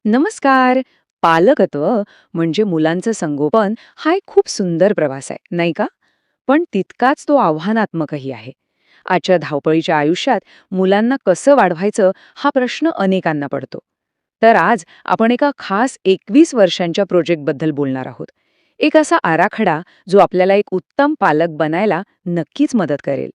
नमस्कार. पालकत्व म्हणजे मुलांचं संगोपन हा एक खूप सुंदर प्रवास आहे, नाही का? पण तितकाच तो आव्हानात्मकही आहे. आजच्या धावपळीच्या आयुष्यात मुलांना कसं वाढवायचं हा प्रश्न अनेकांना पडतो. तर आज आपण एका खास 21 वर्षांच्या प्रोजेक्टबद्दल बोलणार आहोत. एक असा आराखडा जो आपल्याला एक उत्तम पालक बनायला नक्कीच मदत करेल.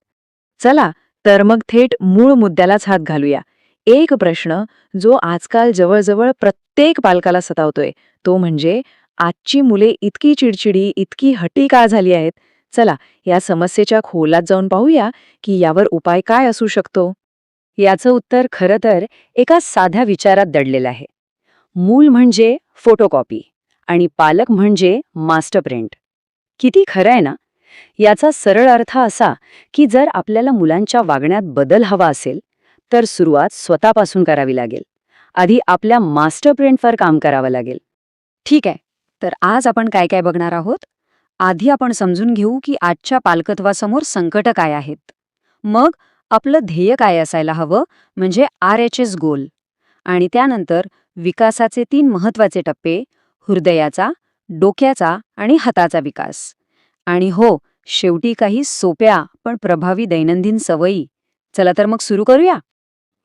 चला, तर मग थेट मूळ मुद्द्यालाच हात घालूया. एक प्रश्न जो आजकाल जवळजवळ प्रत्येक पालकाला सतावतोय, तो म्हणजे आजची मुले इतकी चिडचिडी, इतकी हट्टी का झाली आहेत? चला, या समस्येच्या खोलात जाऊन पाहूया की यावर उपाय काय असू शकतो. याचं उत्तर खरं तर एका साध्या विचारात दडलेलं आहे. मूल म्हणजे फोटोकॉपी आणि पालक म्हणजे मास्टर प्रिंट. किती खरं आहे ना? याचा सरळ अर्थ असा की जर आपल्याला मुलांच्या वागण्यात बदल हवा असेल, तर सुरुवात स्वतःपासून करावी लागेल. आधी आपल्या मास्टर प्रिंटवर काम करावं लागेल. ठीक आहे, तर आज आपण काय काय बघणार आहोत? आधी आपण समजून घेऊ की आजच्या पालकत्वासमोर संकट काय आहेत. मग आपलं ध्येय काय असायला हवं, म्हणजे RHS गोल. आणि त्यानंतर विकासाचे 3 महत्वाचे टप्पे: हृदयाचा, डोक्याचा आणि हाताचा विकास. आणि हो, शेवटी काही सोप्या पण प्रभावी दैनंदिन सवयी. चला तर मग सुरू करूया.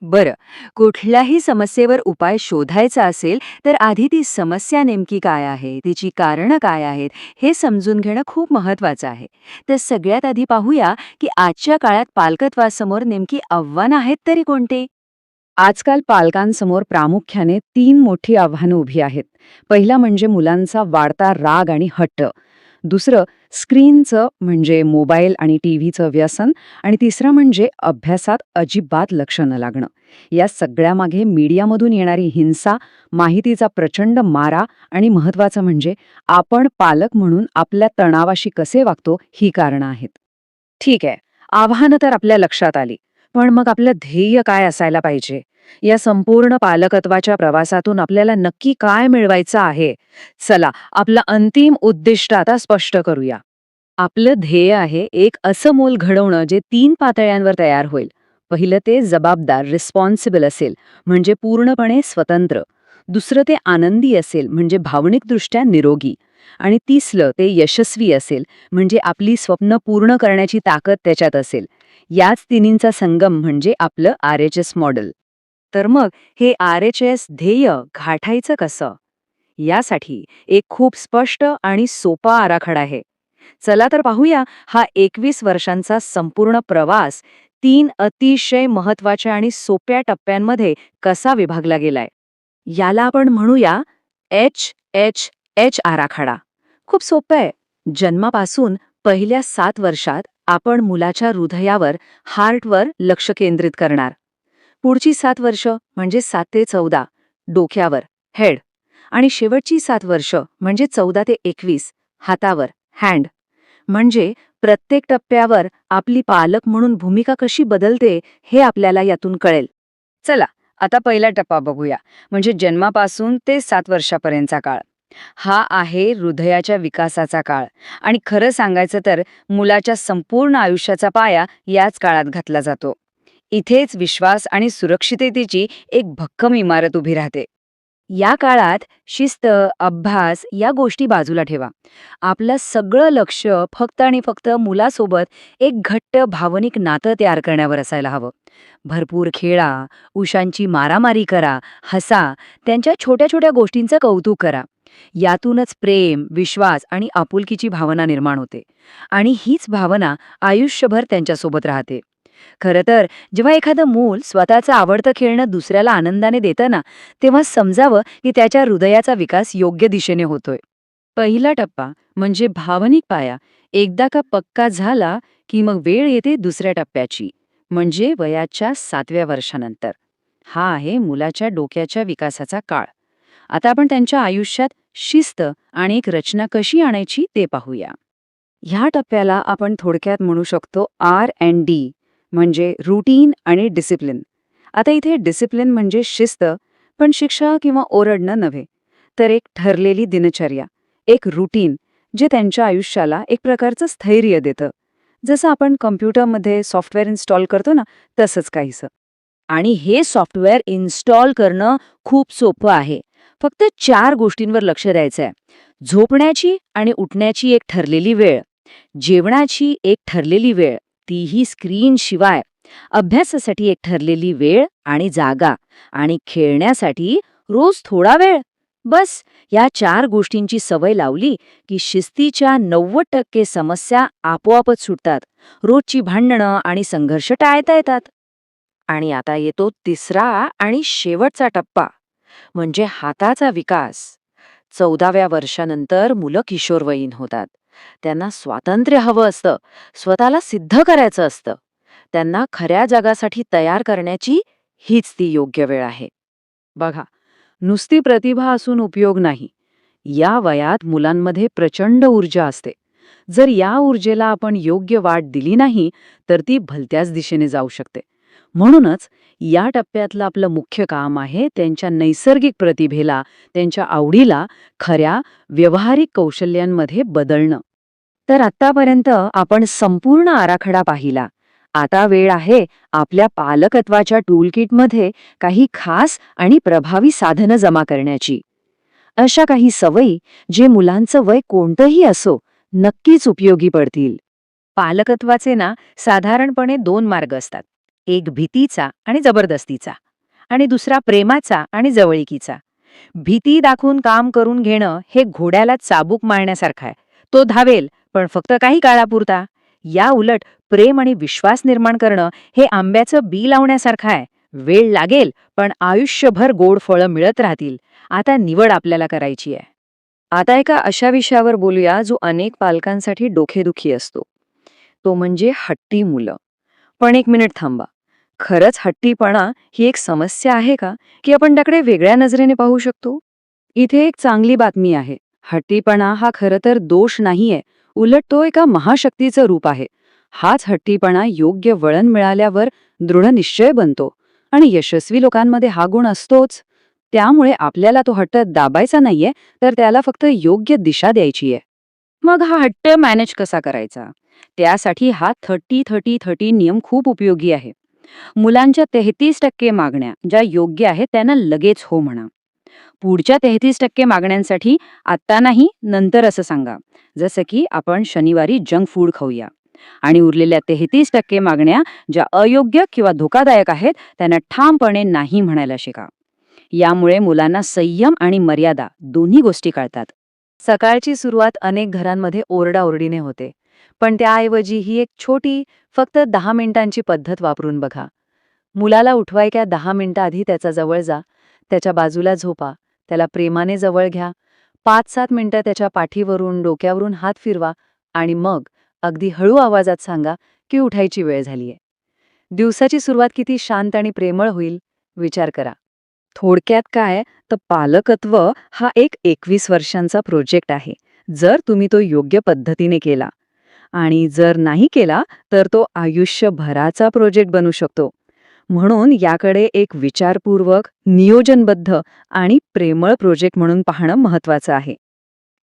बरं, कुठल्याही समस्येवर उपाय शोधायचा असेल तर आधी ती समस्या नेमकी काय आहे, तिची कारणं काय आहेत, हे समजून घेणं खूप महत्वाचं आहे. तर सगळ्यात आधी पाहूया की आजच्या काळात पालकत्वासमोर नेमकी आव्हानं आहेत तरी कोणते? आजकाल पालकांसमोर प्रामुख्याने 3 मोठी आव्हानं उभी आहेत. पहिला म्हणजे मुलांचा वाढता राग आणि हट्ट. दुसरं स्क्रीनचं म्हणजे मोबाईल आणि टीव्हीचं व्यसन. आणि तिसरं म्हणजे अभ्यासात अजिबात लक्ष न लागणं. या सगळ्यामागे मीडियामधून येणारी हिंसा, माहितीचा प्रचंड मारा आणि महत्वाचं म्हणजे आपण पालक म्हणून आपल्या तणावाशी कसे वागतो ही कारणं आहेत. ठीक आहे, आव्हानं तर आपल्या लक्षात आली. पण मग आपलं ध्येय काय असायला पाहिजे? या संपूर्ण पालकत्वाच्या प्रवासातून आपल्याला नक्की काय मिळवायचं आहे? चला, आपलं अंतिम उद्दिष्ट आता स्पष्ट करूया. आपलं ध्येय आहे एक असं मूल घडवणं जे 3 पातळ्यांवर तयार होईल. पहिलं ते जबाबदार, रिस्पॉन्सिबल असेल, म्हणजे पूर्णपणे स्वतंत्र. दुसरं ते आनंदी असेल, म्हणजे भावनिकदृष्ट्या निरोगी. आणि तिसरं ते यशस्वी असेल, म्हणजे आपली स्वप्न पूर्ण करण्याची ताकद त्याच्यात असेल. याच तिन्हींचा संगम म्हणजे आपलं RHS मॉडेल. तर मग हे RHS ध्येय गाठायचं कसं? यासाठी एक खूप स्पष्ट आणि सोपा आराखडा आहे. चला तर पाहूया हा 21 वर्षांचा संपूर्ण प्रवास 3 अतिशय महत्वाच्या आणि सोप्या टप्प्यांमध्ये कसा विभागला गेलाय. याला आपण म्हणूया HHH आराखडा. खूप सोपं आहे. जन्मापासून पहिल्या 7 वर्षात आपण मुलाच्या हृदयावर, हार्टवर लक्ष केंद्रित करणार. पुढची 7 वर्ष म्हणजे 7 ते 14 डोक्यावर, हेड. आणि शेवटची 7 वर्ष म्हणजे 14 ते 21 हातावर, हँड. म्हणजे प्रत्येक टप्प्यावर आपली पालक म्हणून भूमिका कशी बदलते हे आपल्याला यातून कळेल. चला, आता पहिला टप्पा बघूया, म्हणजे जन्मापासून ते 7 वर्षापर्यंतचा काळ. हा आहे हृदयाच्या विकासाचा काळ. आणि खरं सांगायचं तर मुलाच्या संपूर्ण आयुष्याचा पाया याच काळात घातला जातो. इथेच विश्वास आणि सुरक्षिततेची एक भक्कम इमारत उभी राहते. या काळात शिस्त, अभ्यास या गोष्टी बाजूला ठेवा. आपलं सगळं लक्ष फक्त आणि फक्त मुलासोबत एक घट्ट भावनिक नातं तयार करण्यावर असायला हवं. भरपूर खेळा, उशांची मारामारी करा, हसा, त्यांच्या छोट्या छोट्या गोष्टींचं कौतुक करा. यातूनच प्रेम, विश्वास आणि आपुलकीची भावना निर्माण होते. आणि हीच भावना आयुष्यभर त्यांच्यासोबत राहते. खरं तर जेव्हा एखादं मूल स्वतःचं आवडतं खेळणं दुसऱ्याला आनंदाने देतं ना, तेव्हा समजावं की त्याच्या हृदयाचा विकास योग्य दिशेने होतोय. पहिला टप्पा म्हणजे भावनिक पाया एकदा का पक्का झाला की मग वेळ येते दुसऱ्या टप्प्याची, म्हणजे वयाच्या 7व्या वर्षानंतर. हा आहे मुलाच्या डोक्याच्या विकासाचा काळ. आता आपण त्यांच्या आयुष्यात शिस्त आणि एक रचना कशी आणायची ते पाहूया. ह्या टप्प्याला आपण थोडक्यात म्हणू शकतो R&D, म्हणजे रुटीन आणि डिसिप्लिन. आता इथे डिसिप्लिन म्हणजे शिस्त, पण शिक्षा किंवा ओरडणं नव्हे, तर एक ठरलेली दिनचर्या, एक रुटीन जे त्यांच्या आयुष्याला एक प्रकारचं स्थैर्य देतं. जसं आपण कम्प्युटरमध्ये सॉफ्टवेअर इन्स्टॉल करतो ना, तसंच काहीसं. आणि हे सॉफ्टवेअर इन्स्टॉल करणं खूप सोपं आहे. फक्त 4 गोष्टींवर लक्ष द्यायचं आहे. झोपण्याची आणि उठण्याची एक ठरलेली वेळ, जेवणाची एक ठरलेली वेळ, तीही स्क्रीनशिवाय, अभ्यासासाठी एक ठरलेली वेळ आणि जागा, आणि खेळण्यासाठी रोज थोडा वेळ. बस या 4 गोष्टींची सवय लावली की शिस्तीच्या 90% समस्या आपोआपच सुटतात. रोजची भांडणं आणि संघर्ष टाळता येतात. आणि आता येतो तिसरा आणि शेवटचा टप्पा, म्हणजे हाताचा विकास. 14व्या वर्षानंतर मुलं किशोरवयीन होतात. त्यांना स्वातंत्र्य हवं असतं, स्वतःला सिद्ध करायचं असतं. त्यांना खऱ्या जगासाठी तयार करण्याची हीच ती योग्य वेळ आहे. बघा, नुसती प्रतिभा असून उपयोग नाही. या वयात मुलांमध्ये प्रचंड ऊर्जा असते. जर या ऊर्जेला आपण योग्य वाट दिली नाही तर ती भलत्याच दिशेने जाऊ शकते. म्हणूनच या टप्प्यातलं आपलं मुख्य काम आहे त्यांच्या नैसर्गिक प्रतिभेला, त्यांच्या आवडीला खऱ्या व्यावहारिक कौशल्यांमध्ये बदलणं. तर आत्तापर्यंत आपण संपूर्ण आराखडा पाहिला. आता वेळ आहे आपल्या पालकत्वाच्या टूलकिटमध्ये काही खास आणि प्रभावी साधनं जमा करण्याची. अशा काही सवयी जे मुलांचं वय कोणतंही असो नक्कीच उपयोगी पडतील. पालकत्वाचे साधारणपणे 2 मार्ग असतात. एक भीतीचा आणि जबरदस्तीचा, आणि दुसरा प्रेमाचा आणि जवळिकीचा. भीती दाखवून काम करून घेणं हे घोड्याला चाबूक मारण्यासारखं आहे. तो धावेल, पण फक्त काही काळापुरता. या उलट प्रेम आणि विश्वास निर्माण करणं हे आंब्याचं बी लावण्यासारखं आहे. वेळ लागेल, पण आयुष्यभर गोड फळं मिळत राहतील. आता निवड आपल्याला करायची आहे. आता एका अशा विषयावर बोलूया जो अनेक पालकांसाठी डोकेदुखी असतो. तो म्हणजे हट्टी मुलं. पण एक मिनिट थांबा. खरंच हट्टीपणा ही एक समस्या आहे का, की आपण त्याकडे वेगळ्या नजरेने पाहू शकतो? इथे एक चांगली बातमी आहे. हट्टीपणा हा खरं तर दोष नाहीये, उलट तो एका महाशक्तीचं रूप आहे. हाच हट्टीपणा योग्य वळण मिळाल्यावर दृढ निश्चय बनतो, आणि यशस्वी लोकांमध्ये हा गुण असतोच. त्यामुळे आपल्याला तो हट्ट दाबायचा नाहीये, तर त्याला फक्त योग्य दिशा द्यायची आहे. मग हा हट्ट मॅनेज कसा करायचा? त्यासाठी हा 30-30-30 नियम खूप उपयोगी आहे. मुलांच्या 33% मागण्या ज्या योग्य आहेत त्यांना लगेच हो म्हणा. पुढच्या 33% मागण्यांसाठी आत्ता नाही, नंतर असं सांगा. जसं की आपण शनिवारी जंक फूड खाऊया. आणि उरलेल्या 33% मागण्या ज्या अयोग्य किंवा धोकादायक आहेत त्यांना ठामपणे नाही म्हणायला शिका. यामुळे मुलांना संयम आणि मर्यादा दोन्ही गोष्टी कळतात. सकाळची सुरुवात अनेक घरांमध्ये ओरडाओरडीने होते, पण त्याऐवजी ही एक छोटी, फक्त 10 मिनिटांची पद्धत वापरून बघा. मुलाला उठवायच्या 10 मिनिटं आधी त्याच्या जवळ जा, त्याच्या बाजूला झोपा, त्याला प्रेमाने जवळ घ्या, 5-7 मिनिटं त्याच्या पाठीवरून डोक्यावरून हात फिरवा, आणि मग अगदी हळू आवाजात सांगा की उठायची वेळ झालीये. दिवसाची सुरुवात किती शांत आणि प्रेमळ होईल विचार करा. थोडक्यात काय, तर पालकत्व हा एक 21 वर्षांचा प्रोजेक्ट आहे. जर तुम्ही तो योग्य पद्धतीने केला, आणि जर नाही केला तर तो आयुष्यभराचा प्रोजेक्ट बनू शकतो. म्हणून याकडे एक विचारपूर्वक, नियोजनबद्ध आणि प्रेमळ प्रोजेक्ट म्हणून पाहणं महत्वाचं आहे.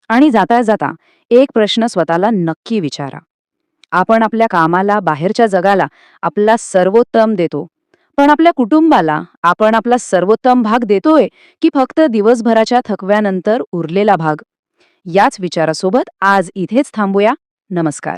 आणि जाता जाता एक प्रश्न स्वतःला नक्की विचारा. आपण आपल्या कामाला, बाहेरच्या जगाला आपला सर्वोत्तम देतो, पण आपल्या कुटुंबाला आपण आपला सर्वोत्तम भाग देतोय की फक्त दिवसभराच्या थकव्यानंतर उरलेला भाग? याच विचारासोबत आज इथेच थांबूया. नमस्कार.